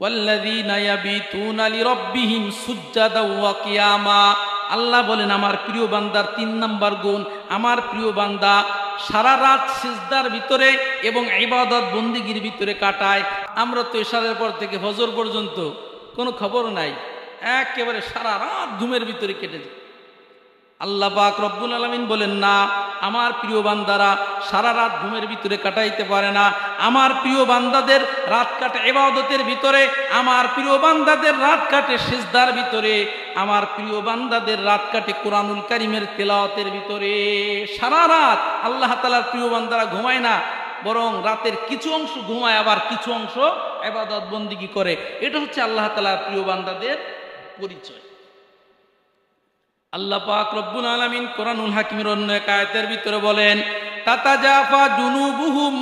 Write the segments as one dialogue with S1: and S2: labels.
S1: ওয়াল্লাযীনা ইয়াবিতুনা লিরাব্বিহিম সুজদাও ওয়া কিয়ামা। আল্লাহ বলেন আমার প্রিয় বান্দার 3 নাম্বার গুণ, আমার প্রিয় বান্দা সারা রাত সিজদার ভিতরে এবং ইবাদত বন্দিগির ভিতরে কাটায়। আমরা তো এশারের পর থেকে ফজর পর্যন্ত কোনো খবর নাই, একেবারে সারা রাত ঘুমের ভিতরে কেটে যায়। আল্লাহ পাক রব্বুল আলামিন বলেন না, আমার প্রিয় বান্দারা সারা রাত ঘুমের ভিতরে কাটাইতে পারে না। আমার প্রিয় বান্দাদের রাত কাটে ইবাদতের ভিতরে, আমার প্রিয় বান্দাদের রাত কাটে সিজদার ভিতরে, আমার প্রিয় বান্দাদের রাত কাটে কোরআনুল কারীমের তেলাওয়াতের ভিতরে। সারা রাত আল্লাহ তাআলার প্রিয় বান্দারা ঘুমায় না, বরং রাতের কিছু অংশ ঘুমায়, আবার কিছু অংশ ইবাদত বন্দিগি করে। এটা হচ্ছে আল্লাহ তাআলার প্রিয় বান্দাদের পরিচয়। আল্লাহ পাক রব্বুল আলামিন কোরআনুল হাকিমের অন্য এক আয়াতের ভিতরে বলেন, তাতাজাফা জুনুবুহুম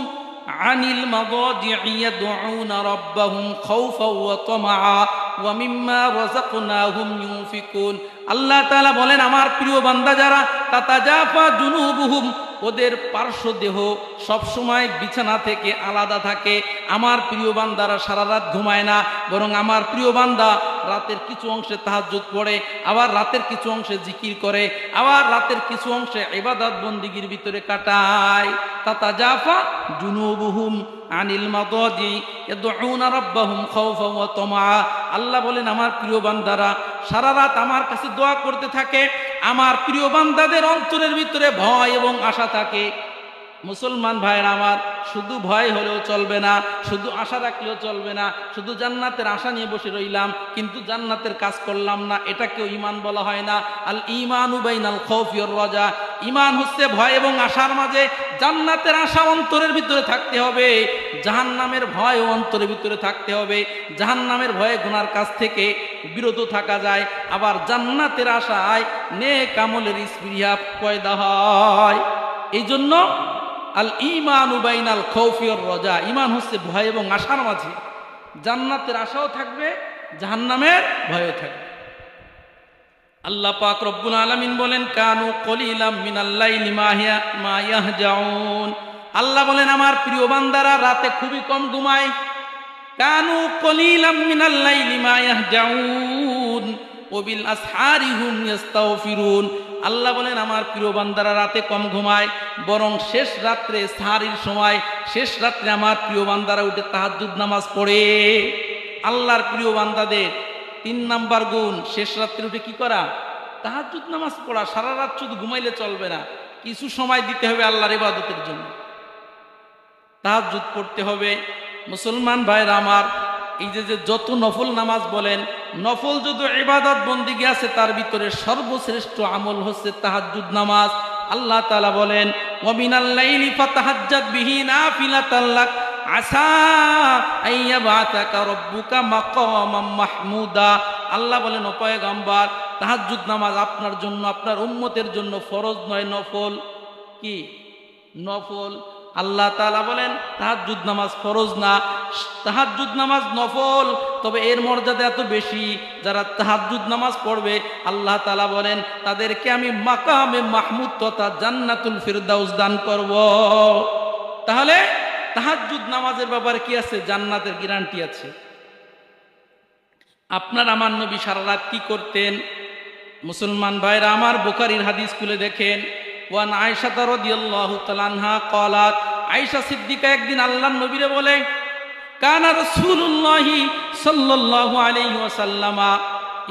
S1: আনিল মাদাজি'i ইয়াদউনা রাব্বাহুম খাউফাও ওয়া তামাআ ওয়া মিম্মা রাযাকনাহুম ইউনফিকুন। আল্লাহ তাআলা বলেন আমার প্রিয় বান্দা যারা, তাতাজাফা জুনুবুহুম, ওদের পার্শ্ব দেহ সবসময় বিছানা থেকে আলাদা থাকে। আমার প্রিয় বান্দারা সারা রাত ঘুমায় না, বরং আমার প্রিয় বান্দা রাতের কিছু অংশে তাহাজ্জুদ পড়ে, আবার রাতের কিছু অংশে জিকির করে, আবার রাতের কিছু অংশে ইবাদত বন্দিগির ভিতরে কাটায়। তাতাজাফা জুনুবুহুম আনিল মাদাজি ইয়াদউনা রাব্বাহুম খাউফাও ওয়া তামাআ। আল্লাহ বলেন আমার প্রিয় বান্দারা সারা রাত আমার কাছে দোয়া করতে থাকে। আমার প্রিয় বান্দাদের অন্তরের ভিতরে ভয় এবং আশা থাকে। মুসলমান ভাইরা আমার, শুধু ভয় হলেও চলবে না, শুধু আশা রাখলেও চলবে না। শুধু জান্নাতের আশা নিয়ে বসে রইলাম কিন্তু জান্নাতের কাজ করলাম না, এটাকেও ঈমান বলা হয় না। আল ঈমানু বাইনাল খাউফি ওয়ার রাজা। ঈমান হচ্ছে ভয় এবং আশার মাঝে। জান্নাতের আশা অন্তরের ভিতরে থাকতে হবে, জাহান্নামের ভয় অন্তরের ভিতরে থাকতে হবে। জাহান্নামের ভয়ে গুনার কাজ থেকে বিরত থাকা যায়, আবার জান্নাতের আশায় নেক আমলের স্পৃহা পয়দা হয়। এই জন্য আল ঈমানু বাইনাল খাউফি ওয়ার রাজা, ঈমান হচ্ছে ভয় এবং আশার মাঝে। জান্নাতের আশাও থাকবে, জাহান্নামের ভয়ও থাকবে। আল্লাহ পাক রব্বুল আলামিন বলেন, কানু কলিলাম মিনাল লাইলি মা ইয়াহজাউন। আল্লাহ বলেন আমার প্রিয় বান্দারা রাতে খুবই কম ঘুমায়। কানু কলিলাম মিনাল লাইলি মা ইয়াহজাউন ওয়া বিল আসহারি হুম ইস্তাগফিরুন। আল্লাহ বলেন আমার প্রিয় বান্দারা রাতে কম ঘুমায়, বরং শেষ রাত্রে সাহারির সময়, শেষ রাত্রে আমার প্রিয় বান্দারা উঠে তাহাজ্জুদ নামাজ পড়ে। আল্লাহর প্রিয় বান্দাদের 3 নাম্বার গুণ, শেষ রাত্রে উঠে কি করা? তাহাজ্জুদ নামাজ পড়া। সারা রাত শুধু ঘুমাইলে চলবে না, কিছু সময় দিতে হবে আল্লাহর ইবাদতের জন্য। তাহাজ্জুদ পড়তে হবে। মুসলমান ভাইরা আমার, এই যে যত নফল নামাজ বলেন, নফল যত ইবাদত বন্দিগি আছে তার ভিতরে সর্বশ্রেষ্ঠ আমল হচ্ছে তাহাজ্জুদ নামাজ। আল্লাহ তাআলা বলেন, ওয়া মিনাল লাইলি ফাতাহাজ্জাদ বিহি নাফিলাতাল লাক আসা আইয়াবাতাকা রাব্বুকা মাকামাম মাহমুদা। আল্লাহ বলেন ও পয়গম্বর, তাহাজ্জুদ নামাজ আপনার জন্য, আপনার উম্মতের জন্য ফরজ নয়, নফল। কি নফল? আল্লাহ তাআলা বলেন তাহাজ্জুদ নামাজ ফরজ না, তাহাজ্জুদ নামাজ নফল। তবে এর মর্যাদা এত বেশি, যারা তাহাজ্জুদ নামাজ পড়বে আল্লাহ তাআলা বলেন তাদেরকে আমি মাকামে মাহমুদ তথা জান্নাতুল ফিরদাউস দান করব। তাহলে তাহাজ্জুদ নামাজের ব্যাপারে কি আছে? জান্নাতের গ্যারান্টি আছে। আপনার আমার নবী সারা রাত কি করতেন? মুসলমান ভাইরা আমার, বুখারীর হাদিস খুলে দেখেন। ওয়ান আয়েশা রাদিয়াল্লাহু তাআলা আনহা ক্বালাত, আয়েশা সিদ্দিকা একদিন আল্লাহর নবীরে বলে, কানা রাসূলুল্লাহি সাল্লাল্লাহু আলাইহি ওয়াসাল্লামা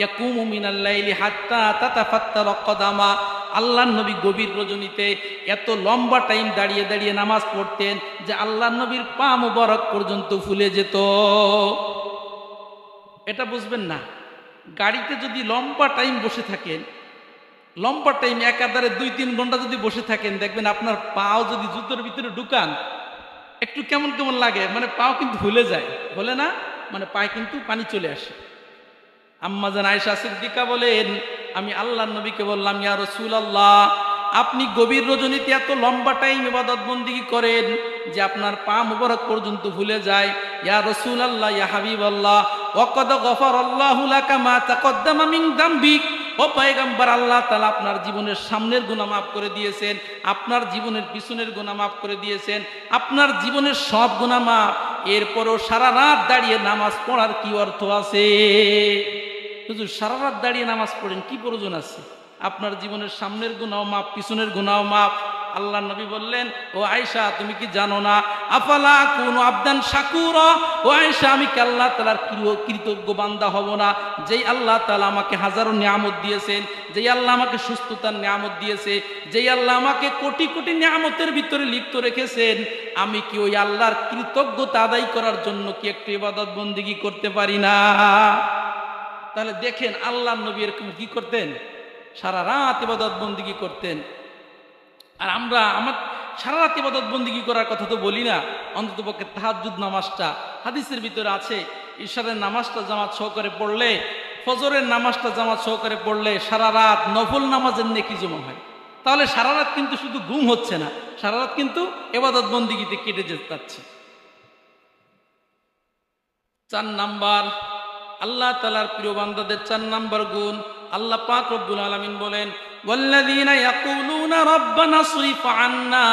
S1: ইয়াকুমু মিনাল লাইলি হাত্তা তাতাফাত্তারা কদামা। আল্লাহর নবী গভীর রজনীতে এত লম্বা টাইম দাঁড়িয়ে দাঁড়িয়ে নামাজ পড়তেন যে আল্লাহর নবীর পা মুবারক পর্যন্ত ফুলে যেত। এটা বুঝবেন না, গাড়িতে যদি লম্বা টাইম বসে থাকেন, লম্বা টাইম একাধারে 2-3 ঘন্টা যদি বসে থাকেন, দেখবেন আপনার পাও যদি জুতোর ভিতরে ঢুকান একটু কেমন কেমন লাগে, মানে পাও কিন্তু ফুলে যায়, বলে না, মানে পায়ে কিন্তু পানি চলে আসে। আম্মা জান আয়েশা সিদ্দিকা বলেন, আমি আল্লাহর নবীকে বললাম, ইয়া রাসূলুল্লাহ, আপনি গভীর রজনীতে এত লম্বা টাইম ইবাদত বন্দেগী করেন যে আপনার পা মুবারক পর্যন্ত ভুলে যায়। ইয়া রাসূলুল্লাহ, ইয়া হাবিবাল্লাহ, ওয়াকাদ গফারাল্লাহু লাকা মা তাকদ্দামা মিন যামবিক। ও পয়গম্বর, আল্লাহ তাআলা আপনার জীবনের সামনের গুনাহ মাফ করে দিয়েছেন, আপনার জীবনের পিছনের গুনাহ মাফ করে দিয়েছেন, আপনার জীবনের সব গুনাহ মাফ। এরপরও সারা রাত দাঁড়িয়ে নামাজ পড়ার কি অর্থ আছে? হুজুর সারা রাত দাঁড়িয়ে নামাজ পড়েন, কি প্রয়োজন আছে? আপনার জীবনের সামনের গুনাহ মাপ, পিছনের গুনাহ মাপ। আল্লাহ নবী বললেন, ও আয়েশা তুমি কি জানো না, আফালা কুনু আবদান শাকুরা, ও আয়েশা আমি কি আল্লাহ তাআলার কৃতজ্ঞ বান্দা হব না? যেই আল্লাহ তাআলা আমাকে হাজারো নিয়ামত দিয়েছেন, যেই আল্লাহ আমাকে সুস্থতার নিয়ামত দিয়েছে, যেই আল্লাহ আমাকে কোটি কোটি নিয়ামতের ভিতরে লিপ্ত রেখেছেন, আমি কি ওই আল্লাহর কৃতজ্ঞতা আদায় করার জন্য কি একটু ইবাদত বন্দেগী করতে পারি না? তাহলে দেখেন আল্লাহর নবী এরকম কি করতেন, সারা রাত ইবাদত বন্দেগী করতেন। আর আমরা সারা রাত ইবাদত বন্দেগী করার কথা তো বলি না, অন্ততপক্ষে তাহাজ্জুদ নামাজটা হাদিসের ভিতরে আছে, ইশারের নামাজটা জামাত সহকারে পড়লে, ফজরের নামাজটা জামাত সহকারে পড়লে সারা রাত নফল নামাজের নেকি জমা হয়। তাহলে সারা রাত কিন্তু শুধু ঘুম হচ্ছে না, সারা রাত কিন্তু ইবাদত বন্দেগীতে কেটে যেতে যাচ্ছে। 4 নাম্বার, আল্লাহ তাআলার প্রিয় বান্দাদের 4 নাম্বার গুণ, আল্লাহ পাক রব্বুল আলামিন বলেন, ওয়াল্লাযীনা ইয়াকুলুনা রাব্বানা সরিফ আন্না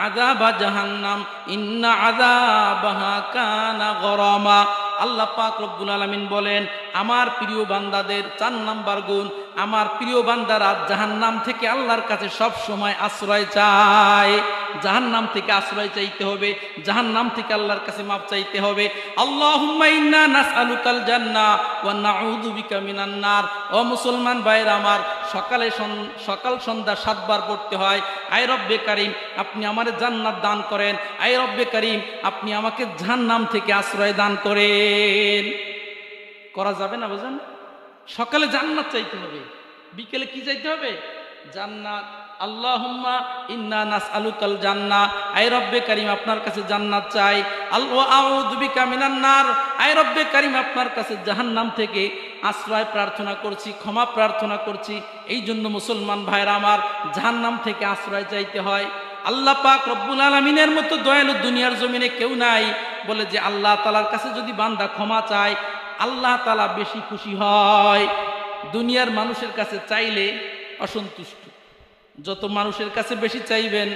S1: আযাবা জাহান্নাম ইন্না আযাবাহা কানা গরামা। আল্লাহ পাক রব্বুল আলামিন বলেন, আমার প্রিয় বান্দাদের 4 নাম্বার গুণ, আমার প্রিয় বান্দারা জাহান্নাম থেকে আল্লাহর কাছে সব সময় আশ্রয় চায়। জাহান্নাম থেকে আশ্রয় চাইতে হবে, জাহান্নাম থেকে আল্লাহর কাছে মাপ চাইতে হবে। আল্লাহুম্মা ইন্না নাসআলুকাল জান্নাহ ওয়া নাউযু বিকা মিনান নার। ও মুসলমান ভাইরা আমার, সকাল সন্ধ্যা 7 বার পড়তে হয়, আয় রব্বে কারীম আপনি আমারে জান্নাত দান করেন, আয় রব্বে কারীম আপনি আমাকে জাহান্নাম থেকে আশ্রয় দান করেন। করা যাবে না বুঝেন? সকালে জান্নাত চাইতে হবে, বিকেলে কি চাইতে হবে? জান্নাত। আল্লাহুম্মা ইন্না নাসআলুকাল জান্নাহ, আয় রব্বে কারীম আপনার কাছে জান্নাত চাই। ওয়া আউযু বিকা মিনান নার, আয় রব্বে কারীম আপনার কাছে জাহান্নাম থেকে আশ্রয় প্রার্থনা করছি, ক্ষমা প্রার্থনা করছি। এই জন্য মুসলমান ভাইরা আমার, জাহান্নাম থেকে আশ্রয় চাইতে হয়। আল্লাহ পাক রব্বুল আলামিনের মতো দয়ালু দুনিয়ার জমিনে কেউ নাই। বলে যে আল্লাহ তাআলার কাছে যদি বান্দা ক্ষমা চায়, আল্লাহ তাআলা বেশি খুশি হয়। দুনিয়ার মানুষের কাছে চাইলে অসন্তুষ্ট। যত মানুষের কাছে বেশি চাইবেন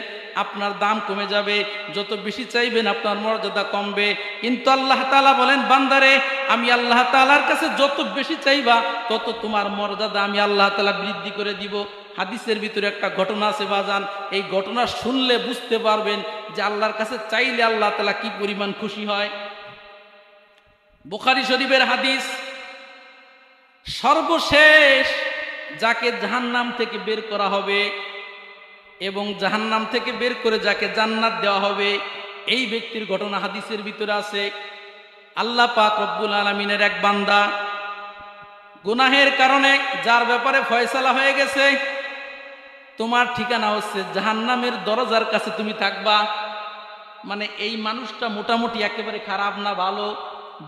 S1: আপনার দাম কমে যাবে, যত বেশি চাইবেন আপনার মর্যাদা কমবে। কিন্তু আল্লাহ তাআলা বলেন, বান্দারে আমি আল্লাহ তাআলার কাছে যত বেশি চাইবা তত তোমার মর্যাদা আমি আল্লাহ তাআলা বৃদ্ধি করে দিব। হাদিসের ভিতরে একটা ঘটনা আছে বাজান, এই ঘটনা শুনলে বুঝতে পারবেন যে আল্লাহর কাছে চাইলে আল্লাহ তাআলা কি পরিমাণ খুশি হয়। বুখারী শরীফের হাদিস, সর্বশেষ যাকে জাহান্নাম থেকে বের করা হবে এবং জাহান্নাম থেকে বের করে যাকে জান্নাত দেওয়া হবে, এই ব্যক্তির ঘটনা হাদিসের ভিতরে আছে। আল্লাহ পাক রব্বুল আলামিনের এক বান্দা গুনাহের কারণে যার ব্যাপারে ফয়সালা হয়ে গেছে, তোমার ঠিকানা হচ্ছে জাহান্নামের দরজার কাছে তুমি থাকবা। মানে এই মানুষটা মোটামুটি একেবারে খারাপ না, ভালো,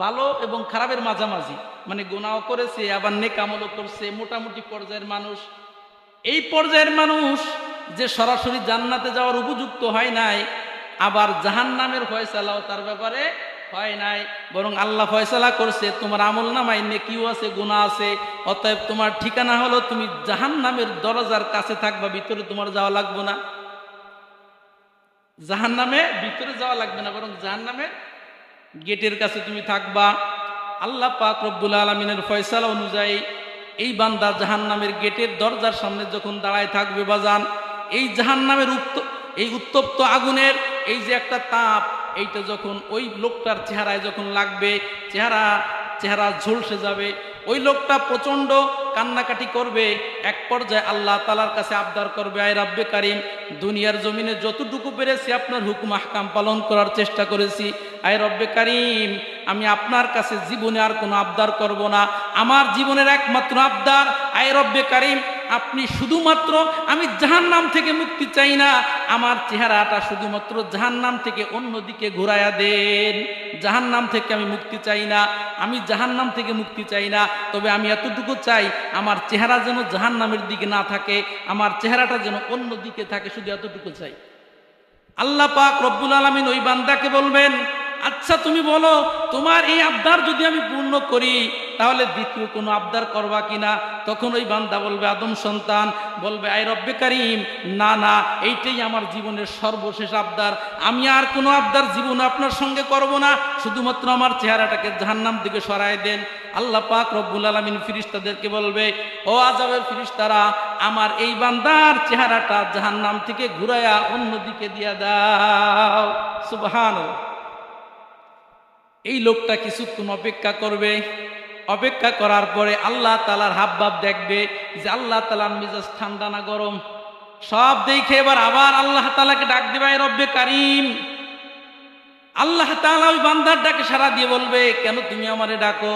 S1: ভালো এবং খারাপের মাঝামাঝি, মানে গুনাহ করেছে আবার নেক আমলও করছে, মোটামুটি পর্যায়ের মানুষ। এই পর্যায়ের মানুষ যে সরাসরি জান্নাতে যাওয়ার উপযুক্ত হয় নাই, আবার জাহান্নামের ফয়সালাও তার ব্যাপারে হয় নাই, বরং আল্লাহ ফয়সালা করছে তোমার আমল নামায় নেকিও আছে, গুনাহ আছে, অতএব তোমার ঠিকানা হলো তুমি জাহান্নামের দরজার কাছে থাকবা, ভিতরে তোমার যাওয়া লাগবে না। জাহান্নামে ভিতরে যাওয়া লাগবে না, বরং জাহান্নামের গেটের কাছে তুমি থাকবা। আল্লাহ পাক রব্বুল আলামিনের ফয়সালা অনুযায়ী এই বান্দা জাহান্নামের গেটের দরজার সামনে যখন দাঁড়ায় থাকবে বাজান, এই জাহান্নামের এই উত্তপ্ত আগুনের এই যে একটা তাপ, এইটা যখন ওই লোকটার চেহারায় যখন লাগবে, চেহারা ঝলসে যাবে, ওই লোকটা প্রচন্ড কান্নাকাটি করবে। এক পর্যায়ে আল্লাহ তাআলার কাছে আবদার করবে, আয় রব্বে কারীম দুনিয়ার জমিনে যতটুকু পেরেছি আপনার হুকুম আহকাম পালন করার চেষ্টা করেছি, আয় রব্বে কারীম আমি আপনার কাছে জীবনে আর কোনো আবদার করব না, আমার জীবনের একমাত্র আবদার আয় রব্বে কারীম আপনি শুধুমাত্র, আমি জাহান্নাম থেকে মুক্তি চাই না, আমার চেহারাটা শুধুমাত্র জাহান্নাম থেকে অন্যদিকে ঘুরাইয়া দেন। জাহান্নাম থেকে আমি মুক্তি চাই না, আমি জাহান্নাম থেকে মুক্তি চাই না, তবে আমি এতটুকু চাই আমার চেহারা যেন জাহান্নামের দিকে না থাকে, আমার চেহারাটা যেন অন্য দিকে থাকে, শুধু এতটুকু চাই। আল্লাহ পাক রব্বুল আলামিন ওই বান্দাকে বলবেন, আচ্ছা তুমি বলো তোমার এই আবদার যদি আমি পূর্ণ করি তাহলে দ্বিতীয় কোনো আবদার করবা কিনা? তখন ওই বান্দা বলবে, আদম সন্তান বলবে, আই রব্বে কারিম, না না, এইটাই আমার জীবনের সর্বশেষ আবদার, আমি আর কোনো আবদার জীবনে আপনার সঙ্গে করব না, শুধুমাত্র আমার চেহারাটাকে জাহান্নাম থেকে সরায় দেন। আল্লাহ পাক রব্বুল আলামিন ফেরেশতাদেরকে বলবে, ও আযাবের ফেরেশতারা, আমার এই বান্দার চেহারাটা জাহান্নাম থেকে ঘুরায়া অন্যদিকে দিয়া দাও। সুবহানাল্লাহ। এই লোকটা কিছুক্ষণ অপেক্ষা করবে, অপেক্ষা করার পরে আল্লাহ তাআলার হাবভাব দেখবে যে আল্লাহ তাআলার মেজাজ ঠান্ডা না গরম। সব দেখে এবার আবার আল্লাহ তাআলাকে ডাক দিবে, আয় রব্বে কারিম। আল্লাহ তাআলা ওই বান্দার ডাকে সাড়া দিয়ে বলবে, কেন তুমি আমারে ডাকো?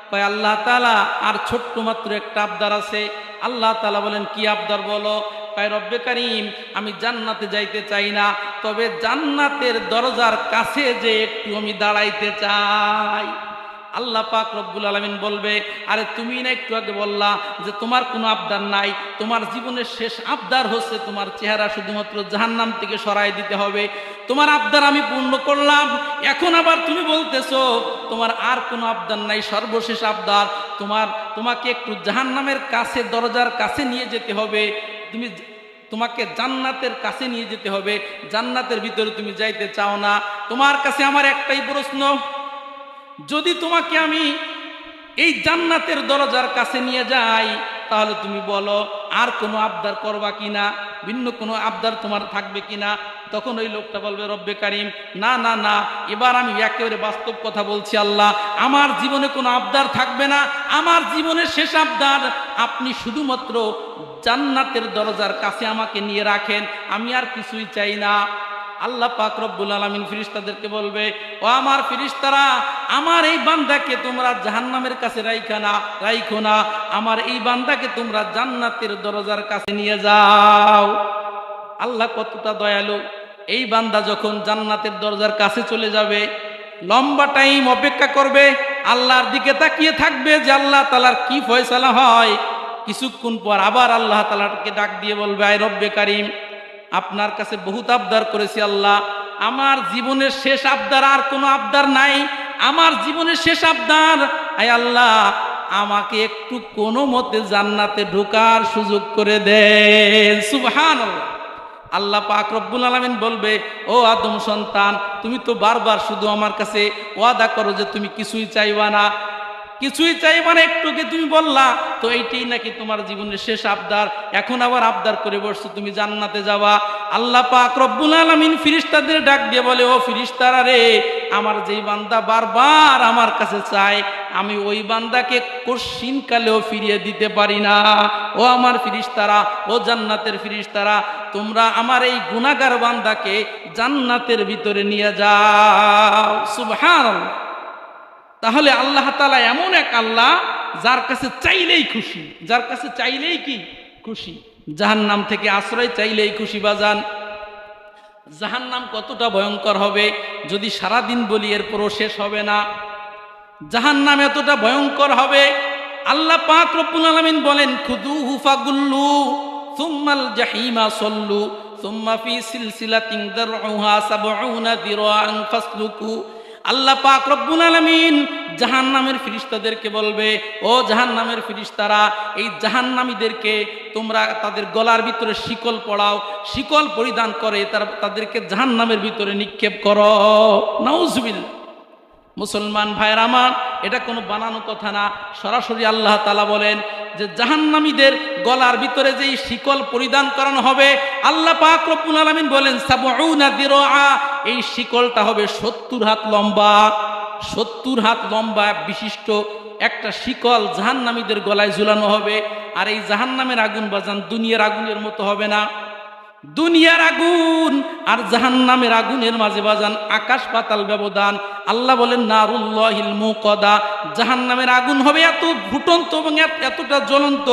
S1: কয়, আল্লাহ তাআলা আর ছোট্ট মাত্র একটা আবদার আছে। আল্লাহ তাআলা বলেন, কি আবদার বলো? কয়, রব্বে কারিম, আমি জান্নাতে যাইতে চাই না, তবে জান্নাতের দরজার কাছে যে একটু আমি দাঁড়াইতে চাই। আল্লাহ পাক রব্বুল আলামিন বলবে, আরে তুমি না একটু আগে বললা যে তোমার কোনো আবদার নাই, তোমার জীবনের শেষ আবদার হচ্ছে তোমার চেহারা শুধুমাত্র জাহান্নাম থেকে সরাই দিতে হবে। তোমার আবদার আমি পূর্ণ করলাম, এখন আবার তুমি বলতেছো তোমার আর কোনো আবদার নাই, সর্বশেষ আবদার তোমাকে একটু জাহান্নামের কাছে, দরজার কাছে নিয়ে যেতে হবে, তোমাকে জান্নাতের কাছে নিয়ে যেতে হবে, জান্নাতের ভিতরে তুমি যাইতে চাও না। তোমার কাছে আমার একটাই প্রশ্ন, যদি তোমাকে আমি এই জান্নাতের দরজার কাছে নিয়ে যাই, তাহলে তুমি বলো আর কোনো আবদার করবা কিনা, ভিন্ন কোনো আবদার তোমার থাকবে কিনা? তখন ওই লোকটা বলবে, রব্বে কারিম, না না না, এবার আমি একেবারে বাস্তব কথা বলছি আল্লাহ, আমার জীবনে কোনো আবদার থাকবে না, আমার জীবনের শেষ আবদার আপনি শুধুমাত্র জান্নাতের দরজার কাছে আমাকে নিয়ে রাখেন, আমি আর কিছুই চাই না। আল্লাহ পাক রব্বুল আলামিন ফেরেশতাদেরকে বলবে, ও আমার ফেরেশতারা, আমার এই বান্দাকে তোমরা জাহান্নামের কাছে রাইখো না, আমার এই বান্দাকে তোমরা জান্নাতের দরজার কাছে নিয়ে যাও। আল্লাহ কতটা দয়ালু! এই বান্দা যখন জান্নাতের দরজার কাছে চলে যাবে, লম্বা টাইম অপেক্ষা করবে, আল্লাহর দিকে তাকিয়ে থাকবে যে আল্লাহ তাআলার কি ফয়সালা হয়। কিছুক্ষণ পর আবার আল্লাহ তাআলাকে ডাক দিয়ে বলবে, আয় রব্বে কারিম, আপনার কাছে বহুত আবদার করেছি আল্লাহ, আমার জীবনের শেষ আবদার আর কোনো আবদার নাই, আমার জীবনের শেষ আবদার, আয় আল্লাহ আমাকে একটু কোনো মতে জান্নাতে ঢোকার সুযোগ করে দেন। সুবহানাল্লাহ। আল্লাহ পাক রব্বুল আলামিন বলবে, ও আদম সন্তান, তুমি তো বারবার শুধু আমার কাছে ওয়াদা করো যে তুমি কিছুই চাইবা না, কিছুই চাইবা না, একটু কি তুমি বললা তো এইটাই নাকি তোমার জীবনের শেষ আবদার, এখন আবার আবদার করে বসছো তুমি জান্নাতে যাবা। আল্লাহ পাক রব্বুল আলামিন ফেরেশতাদের ডাক দিয়ে বলে, ও ফেরেশতারা রে, আমার যেই বান্দা বারবার আমার কাছে চায়, আমি ওই বান্দাকে কঠিন কালেও ফিরিয়ে দিতে পারি না। ও আমার ফেরেশতারা, ও জান্নাতের ফেরেশতারা, তোমরা আমার এই গুনাহগার বান্দাকে জান্নাতের ভিতরে নিয়ে যাও। সুবহানাল্লাহ। তাহলে আল্লাহ তাআলা এমন এক আল্লাহ, যার কাছে চাইলেই খুশি, যার কাছে চাইলেই কি খুশি। জাহান্নাম থেকে আশ্রয় চাইলেই খুশি। বাজান, জাহান্নাম কতটা ভয়ঙ্কর হবে যদি সারাদিন বলি, এরপরও শেষ হবে না। জাহান্নাম এতটা ভয়ঙ্কর হবে, আল্লাহ পাক রব্বুল আলামিন বলেন, খুদুহু ফাগুল্লু সুম্মাল জাহিমা সল্লু সুম্মা ফি সিলসিলাতিন দারউহা ৭০ দিরাআন ফাসলুকু। আল্লাহ পাক রব্বুল আলামিন জাহান্নামের ফেরেশতাদেরকে বলবে, ও জাহান্নামের ফেরেশতারা, এই জাহান্নামীদেরকে তোমরা তাদের গলার ভিতরে শিকল পড়াও, শিকল পরিধান করে তাদেরকে জাহান্নামের ভিতরে নিক্ষেপ করো। নাউজুবিল্লাহ। মুসলমান ভাইরা আমার, এটা কোনো বানানো কথা না, সরাসরি আল্লাহ তাআলা বলেন যে জাহান্নামীদের গলার ভিতরে যেই শিকল পরিধান করানো হবে, আল্লাহ পাক রব্বুল আলামিন বলেন ৭০ দিরাআ, এই শিকলটা হবে ৭০ হাত লম্বা, ৭০ হাত লম্বা বিশিষ্ট একটা শিকল জাহান্নামীদের গলায় ঝুলানো হবে। আর এই জাহান্নামের আগুন বাজান দুনিয়ার আগুনের মতো হবে না। দুনিয়ার আগুন আর জাহান্নামের আগুনের মাঝে বাজান আকাশ পাতাল ব্যবধান। আল্লাহ বলেন, নারুল্লাহিল মুকাদা, জাহান্নামের আগুন হবে এত ফুটন্ত এবং এতটা জ্বলন্ত,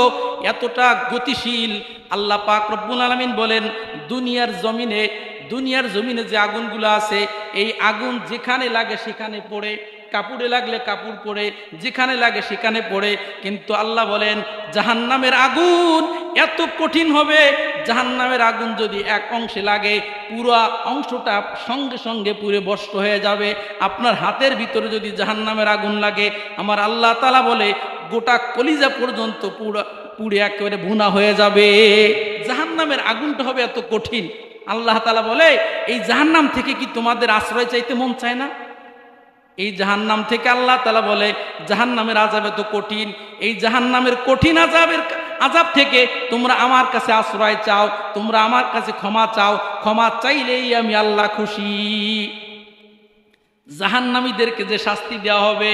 S1: এতটা গতিশীল। আল্লাহ পাক রব্বুল আলামিন বলেন, দুনিয়ার জমিনে যে আগুনগুলো আছে, এই আগুন যেখানে লাগে সেখানে পড়ে, কাপড়ে লাগলে কাপড় পড়ে, যেখানে লাগে সেখানে পড়ে। কিন্তু আল্লাহ বলেন, জাহান্নামের আগুন এত কঠিন হবে, জাহান্নামের আগুন যদি এক অংশে লাগে পুরো অংশটা সঙ্গে সঙ্গে পুড়ে ভস্ম হয়ে যাবে। আপনার হাতের ভিতরে যদি জাহান্নামের আগুন লাগে, আমার আল্লাহ তাআলা বলে গোটা কলিজা পর্যন্ত পুড়ে একেবারে ভুনা হয়ে যাবে। জাহান্নামের আগুনটা হবে এত কঠিন। আল্লাহ তাআলা বলে এই জাহান্নাম থেকে কি তোমাদের আশ্রয় চাইতে মন চায় না? এই জাহান্নাম থেকে আল্লাহ তাআলা বলে জাহান্নামের আযাব এত কঠিন, এই জাহান্নামের কঠিন আযাব থেকে তোমরা আমার কাছে আশ্রয় চাও, তোমরা আমার কাছে ক্ষমা চাও, ক্ষমা চাইলেই আমি আল্লাহ খুশি। জাহান্নামীদেরকে যে শাস্তি দেওয়া হবে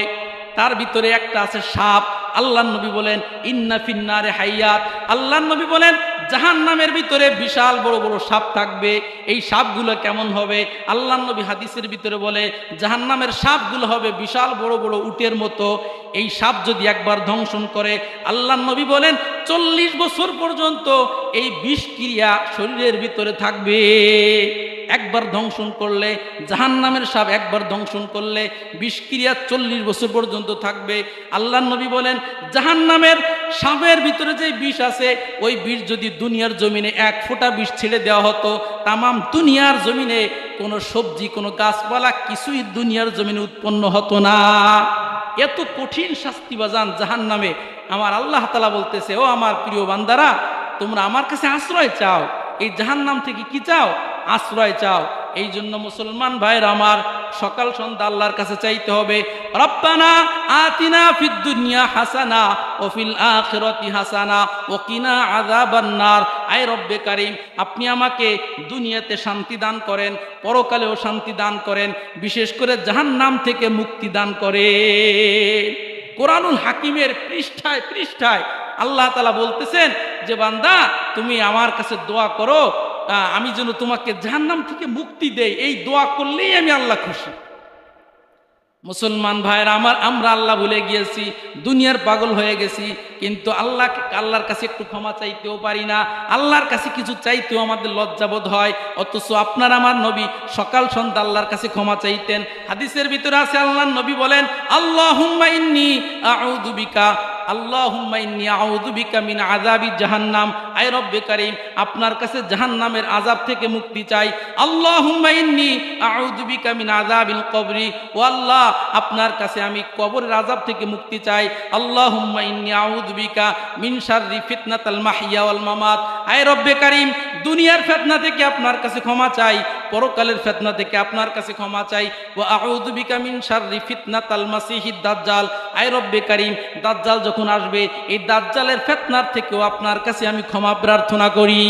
S1: তার ভিতরে একটা আছে সাপ। আল্লাহর নবী বলেন ইন্না ফিন্নারে হাইয়াত। আল্লাহর নবী বলেন জাহান্নামের ভিতরে বিশাল বড় বড় সাপ থাকবে। এই সাপগুলো কেমন হবে? আল্লাহর নবী হাদিসের ভিতরে বলে জাহান্নামের সাপগুলো হবে বিশাল বড় বড় উটের মতো। এই সাপ যদি একবার দংশন করে, আল্লাহর নবী বলেন 40 বছর পর্যন্ত এই বিষক্রিয়া শরীরের ভিতরে থাকবে। একবার দংশন করলে, জাহান্নামের সাপ একবার দংশন করলে বিষক্রিয়া 40 বছর পর্যন্ত থাকবে। আল্লাহর নবী বলেন জাহান্নামের সাপের ভিতরে যে বিষ আছে, ওই বিষ যদি দুনিয়ার জমিনে 1 ফোঁটা বিষ ছেড়ে দেওয়া হতো, তামাম দুনিয়ার জমিনে কোনো সবজি, কোনো গাছপালা কিছুই দুনিয়ার জমিনে উৎপন্ন হতো না। এত কঠিন শাস্তি বাজান জাহান্নামে। আমার আল্লাহ তাআলা বলতেছে, ও আমার প্রিয় বান্দারা, তোমরা আমার কাছে আশ্রয় চাও। এই জাহান্নাম থেকে কি চাও? আশ্রয় চাও। এই জন্য মুসলমান ভাইরা আমার, সকাল সন্ধ্যা আল্লাহর কাছে চাইতে হবে, রব্বানা আতিনা ফিদ দুনিয়া হাসানা ও ফিল আখিরাতি হাসানা ও কিনা আযাবান নার। আয় রব্বে কারীম, আপনি আমাকে দুনিয়াতে শান্তি দান করেন, পরকালেও শান্তি দান করেন, বিশেষ করে জাহান্নাম থেকে মুক্তি দান করেন। কোরআনুল হাকিমের পৃষ্ঠায় পৃষ্ঠায় আল্লাহ তাআলা বলতেছেন যে বান্দা তুমি আমার কাছে দোয়া করো, আমি যেন তোমাকে জাহান্নাম থেকে মুক্তি দেই। এই দোয়া করলেই আমি আল্লাহ খুশি। মুসলমান ভাইরা আমার, আমরা আল্লাহ ভুলে গিয়েছি, দুনিয়ার পাগল হয়ে গেছি, কিন্তু আল্লাহর কাছে একটু ক্ষমা চাইতেও পারি না। আল্লাহর কাছে কিছু চাইতেও আমাদের লজ্জাবোধ হয়। অথচ আপনার আমার নবী সকাল সন্ধ্যা আল্লাহর কাছে ক্ষমা চাইতেন। হাদিসের ভিতরে আছে, আল্লাহর নবী বলেন আল্লাহুম্মা ইন্নী আউযু বিকা, আল্লাহুম্মা ইন্নী আউযু বিকা মিন আযাবি জাহান্নাম। আয় রব্বে কারীম, আপনার কাছে জাহান্নামের আযাব থেকে মুক্তি চাই। আল্লাহুম্মা ইন্নী আউযু বিকা মিন আযাবিল কবরি। ও আল্লাহ, আপনার কাছে আমি কবরের আযাব থেকে মুক্তি চাই। আল্লাহুম্মা ইন্নী আউযু বিকা মিন শাররি ফিতনাতাল মাহইয়া ওয়াল মামাত। আয় রব্বে কারীম, দুনিয়ার ফিতনা থেকে আপনার কাছে ক্ষমা চাই, পরকালের ফিতনা থেকে আপনার কাছে ক্ষমা চাই। ওয়া আউযু বিকা মিন শাররি ফিতনাতাল মাসিহিদ দাজ্জাল। আয় রব্বে কারীম, দাজ্জাল যখন আসবে, এই দাজ্জালের ফিতনার থেকেও আপনার কাছে আমি ক্ষমা প্রার্থনা করি।